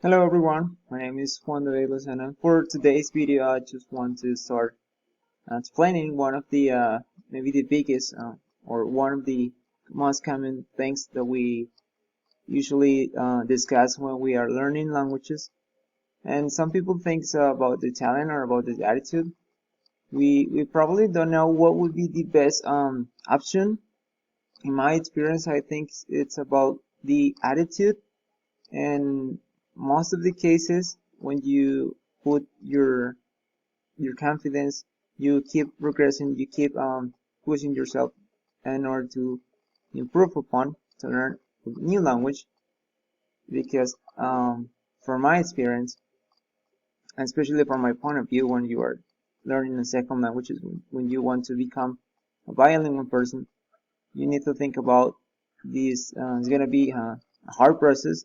Hello everyone, my name is Juan de Vegas and for today's video I just want to start explaining one of the maybe the biggest or one of the most common things that we usually discuss when we are learning languages. And some people think about the talent or about the attitude. We probably don't know what would be the best option. In my experience, I think it's about the attitude, and most of the cases when you put your confidence, you keep progressing, you keep pushing yourself in order to improve upon to learn a new language. Because from my experience, and especially from my point of view, when you are learning a second language, is when you want to become a bilingual person, you need to think about this. It's gonna be a hard process,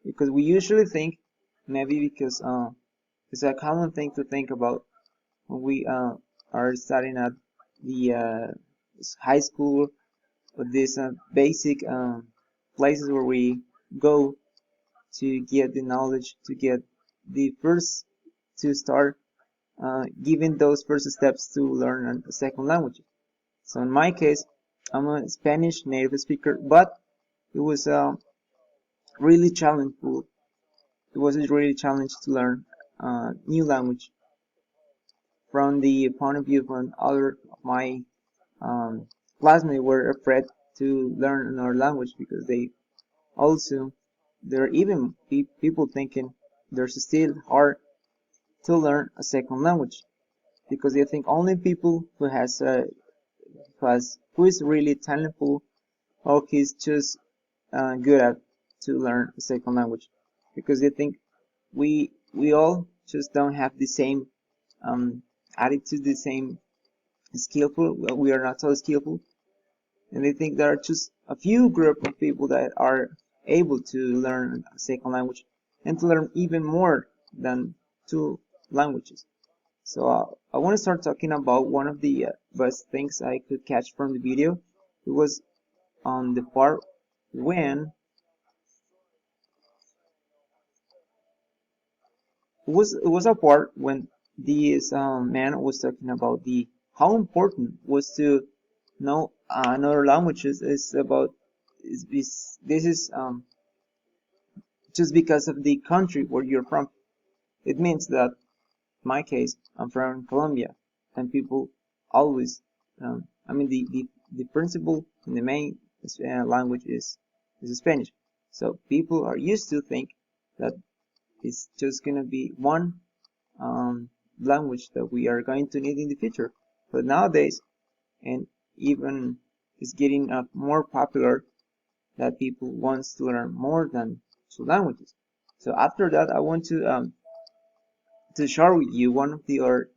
because we usually think, maybe because it's a common thing to think about when we are studying at the high school, or these basic places where we go to get the knowledge, to get the first, to start giving those first steps to learn a second language. So in my case, I'm a Spanish native speaker, but it was really challenging. It was a really challenge to learn new language. From the point of view from other of my um, classmates were afraid to learn another language, because they also, there are even people thinking there's still hard to learn a second language, because they think only people who is really talented, or he's just good at to learn a second language, because they think we all just don't have the same um, attitude, the same skillful. Well, we are not so skillful, and they think there are just a few group of people that are able to learn a second language, and to learn even more than two languages. So I want to start talking about one of the best things I could catch from the video. It was on the part when it was a part when this man was talking about the how important was to know another languages. Is about is this is just because of the country where you're from. It means that in my case, I'm from Colombia, and people always, I mean, the principal and the main language is Spanish. So people are used to think that it's just gonna be one language that we are going to need in the future. But nowadays, and even it's getting more popular, that people wants to learn more than two languages. So after that, I want to share with you one of the other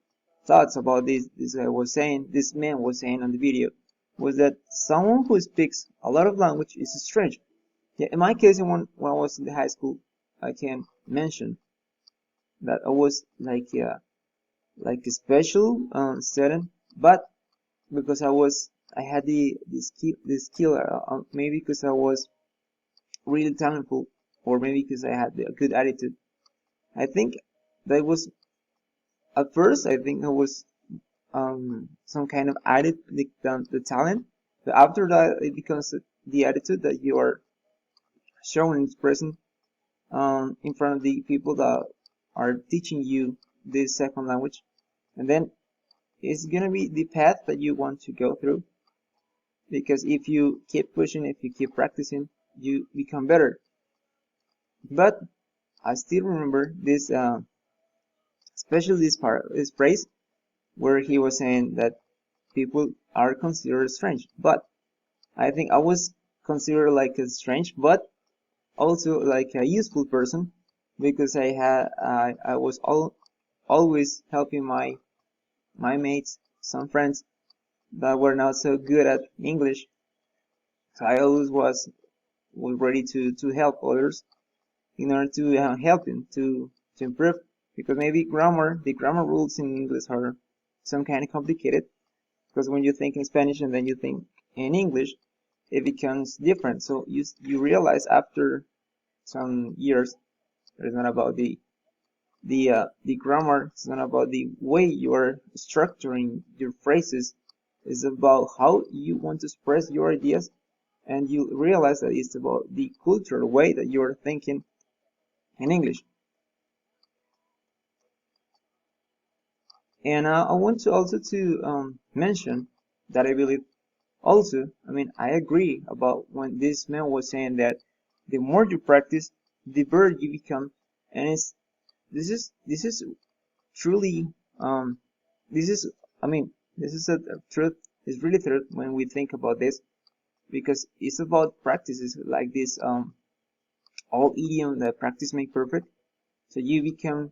thoughts about this. This man was saying on the video, was that someone who speaks a lot of language is strange. Yeah, in my case, when I was in the high school, I can mention that I was like a special student, but because I had the skill, maybe because I was really talented, or maybe because I had a good attitude. I think that was at first. I think I was some kind of added the talent, but after that it becomes the attitude that you are showing, expressing in front of the people that are teaching you this second language, and then it's gonna be the path that you want to go through, because if you keep pushing, if you keep practicing, you become better. But I still remember this, especially this phrase where he was saying that people are considered strange. But I think I was considered like a strange, but also like a useful person, because I was always helping my mates, some friends that were not so good at English. So I always was ready to help others in order to help them to improve, because maybe the grammar rules in English are some kind of complicated, because when you think in Spanish and then you think in English, it becomes different. So you realize after some years It's not about the grammar. It's not about the way you are structuring your phrases. It's about how you want to express your ideas, and you realize that it's about the cultural way that you are thinking in English. And I want to also to mention that I believe also, I mean, I agree about when this man was saying that the more you practice, the better you become, and this is truly this is I mean this is a truth. It's really truth when we think about this, because it's about practices like this old idiom that practice make perfect. So you become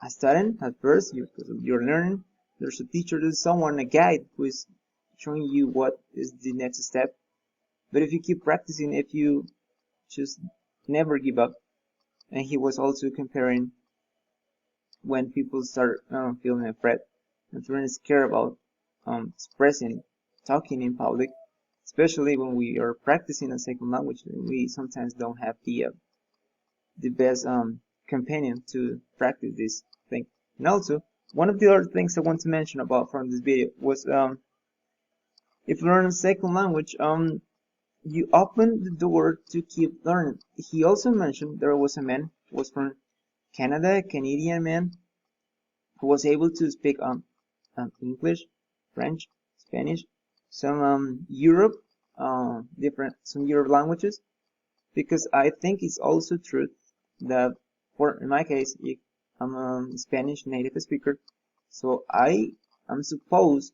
a student at first, because you're learning. There's a teacher, there's someone, a guide who is showing you what is the next step. But if you keep practicing, if you just never give up, and he was also comparing when people start feeling afraid and feeling scared about expressing, talking in public, especially when we are practicing a second language, we sometimes don't have the best companion to practice this thing. And also, one of the other things I want to mention about from this video was if you learn a second language, you open the door to keep learning. He also mentioned there was a man who was from Canada, a Canadian man, who was able to speak English, French, Spanish, some Europe, some Europe languages, because I think it's also true that, for in my case, if I'm a Spanish native speaker, so I suppose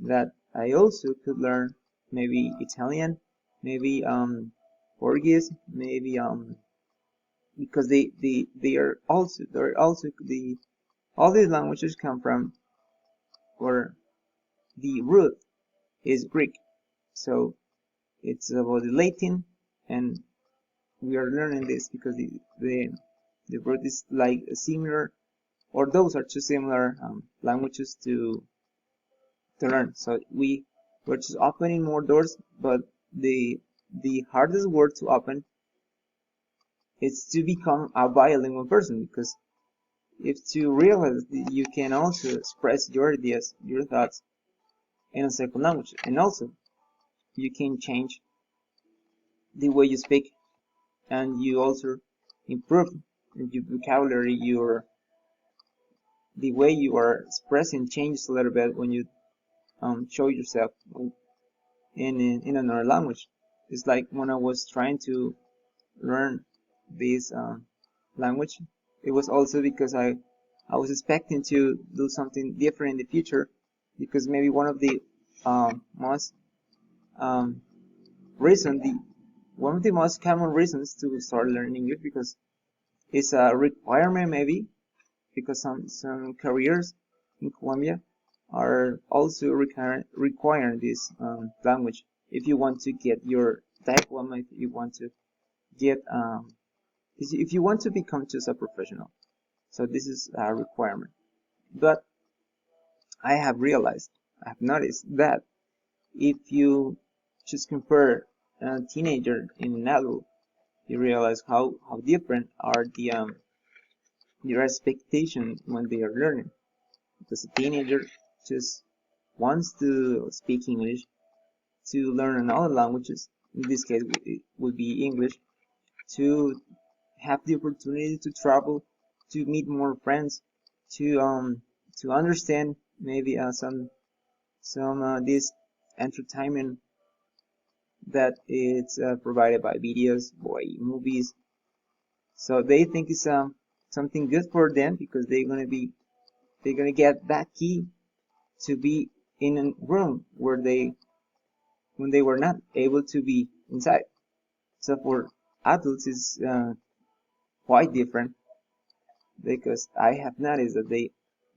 that I also could learn maybe Italian, maybe Portuguese, maybe because they're also the all these languages come from, or the root is Greek, so it's about the Latin, and we are learning this because the root is like a similar, or those are two similar languages to learn. So we're just opening more doors, but the hardest word to open is to become a bilingual person, because if to realize that you can also express your ideas, your thoughts in a second language, and also you can change the way you speak, and you also improve your vocabulary, the way you are expressing changes a little bit when you show yourself in another language. It's like when I was trying to learn this language, it was also because I was expecting to do something different in the future, because maybe one of the most um, reason the one of the most common reasons to start learning English, because it's a requirement, maybe because some careers in Colombia are also requiring this language if you want to get your diploma, if you want to get if you want to become just a professional. So this is a requirement. But I have realized, I have noticed that if you just compare a teenager and an adult, you realize how different are their expectations when they are learning. Because a teenager just wants to speak English, to learn another languages. In this case, it would be English, to have the opportunity to travel, to meet more friends, to understand maybe some this entertainment that it's provided by videos, by movies. So they think it's something good for them, because they're gonna get that key to be in a room where when they were not able to be inside. So for adults, it's quite different, because I have noticed that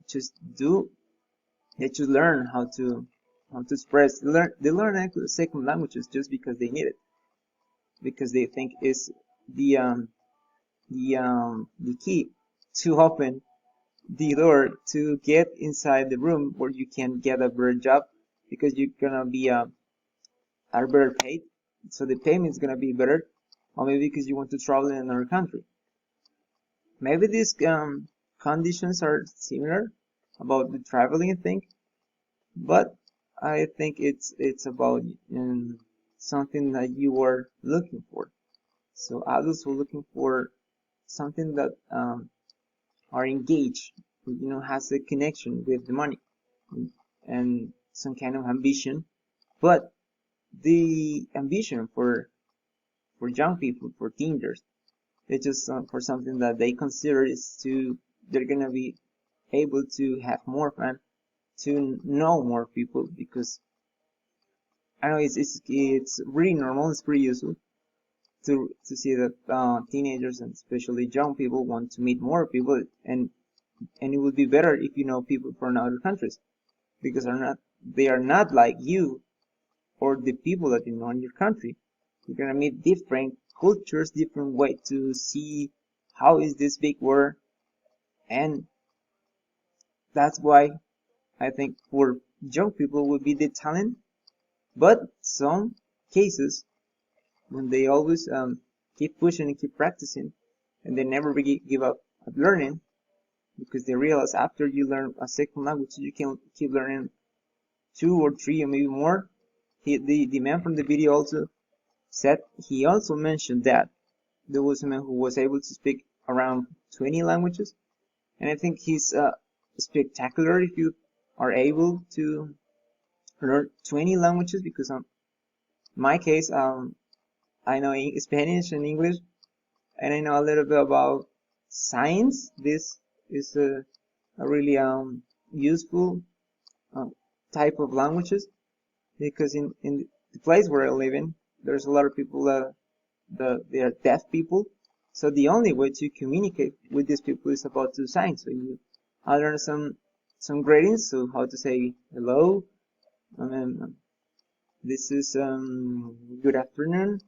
just do they just learn how to express. They learn actually second languages just because they need it, because they think it's the the key to open the door to get inside the room where you can get a better job, because you're gonna be are better paid, so the payment is gonna be better, or maybe because you want to travel in another country. Maybe these conditions are similar about the traveling thing, but I think it's about something that you are looking for. So adults are looking for something that are engaged, has a connection with the money and some kind of ambition. But the ambition for young people, for teenagers, it's just for something that they consider is they're gonna be able to have more fun, to know more people, because I know it's really normal, it's pretty useful to see that teenagers and especially young people want to meet more people, and it would be better if you know people from other countries, because they are not like you or the people that you know in your country. You're gonna meet different cultures, different way to see how is this big world, and that's why I think for young people would be the talent. But some cases, when they always keep pushing and keep practicing, and they never really give up at learning, because they realize after you learn a second language, you can keep learning two or three or maybe more. The man from the video also said, he also mentioned that there was a man who was able to speak around 20 languages, and I think he's spectacular if you are able to learn 20 languages, because in my case, I know Spanish and English, and I know a little bit about science. This is a really useful uh, type of languages, because in the place where I live in, there's a lot of people they are deaf people. So the only way to communicate with these people is about to sign. So I learn some greetings, so how to say hello. This is good afternoon.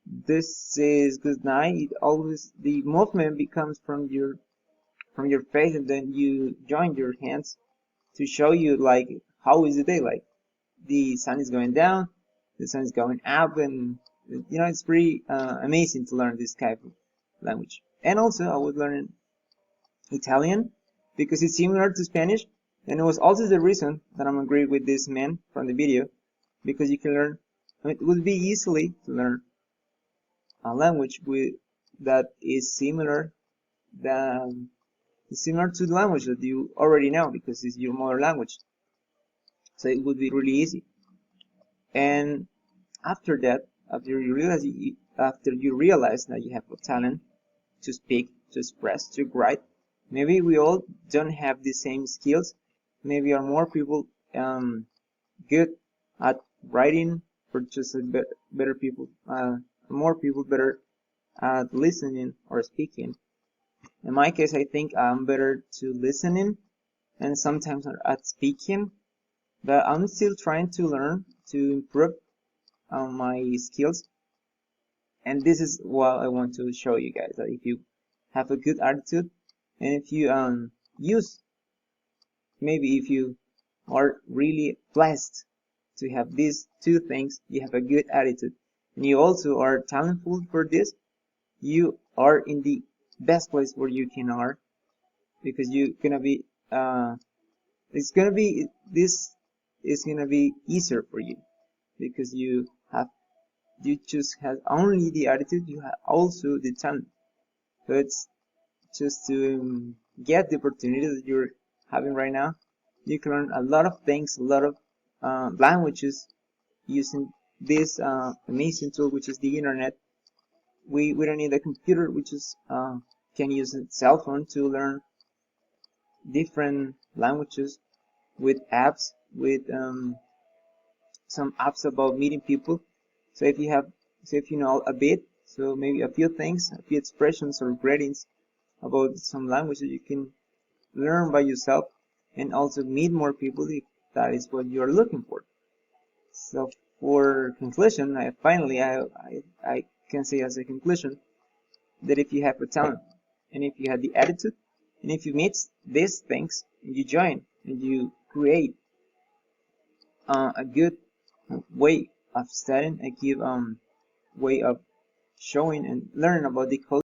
This is good night. It always the movement becomes from your face, and then you join your hands to show you like how is the day, like the sun is going down, the sun is going up, and it's pretty amazing to learn this type of language. And also I was learning Italian because it's similar to Spanish, and it was also the reason that I'm agree with this man from the video, because you can learn. I mean, it would be easily to learn a language that is than, similar to the language that you already know, because it's your mother language. So it would be really easy. And after that, after you realize that you have a talent to speak, to express, to write, maybe we all don't have the same skills. Maybe are more people good at writing, or just better people, more people better at listening or speaking. In my case, I think I'm better to listening and sometimes at speaking, but I'm still trying to learn to improve my skills. And this is what I want to show you guys, that if you have a good attitude, and if you use, maybe if you are really blessed to have these two things, you have a good attitude, and you also are talentful for this, you are in the best place where you can are, because you're gonna be it's gonna be this is gonna be easier for you, because you just have only the attitude, you have also the talent. So it's just to get the opportunity that you're having right now. You can learn a lot of things, a lot of languages using this amazing tool, which is the internet. We don't need a computer, we just can use a cell phone to learn different languages with apps, with some apps about meeting people. So if you know a bit, so maybe a few things, a few expressions or greetings about some languages, you can learn by yourself and also meet more people if that is what you're looking for. So for conclusion, I can say as a conclusion that if you have a talent, and if you have the attitude, and if you mix these things and you join and you create a good way of studying, a good way of showing and learning about the culture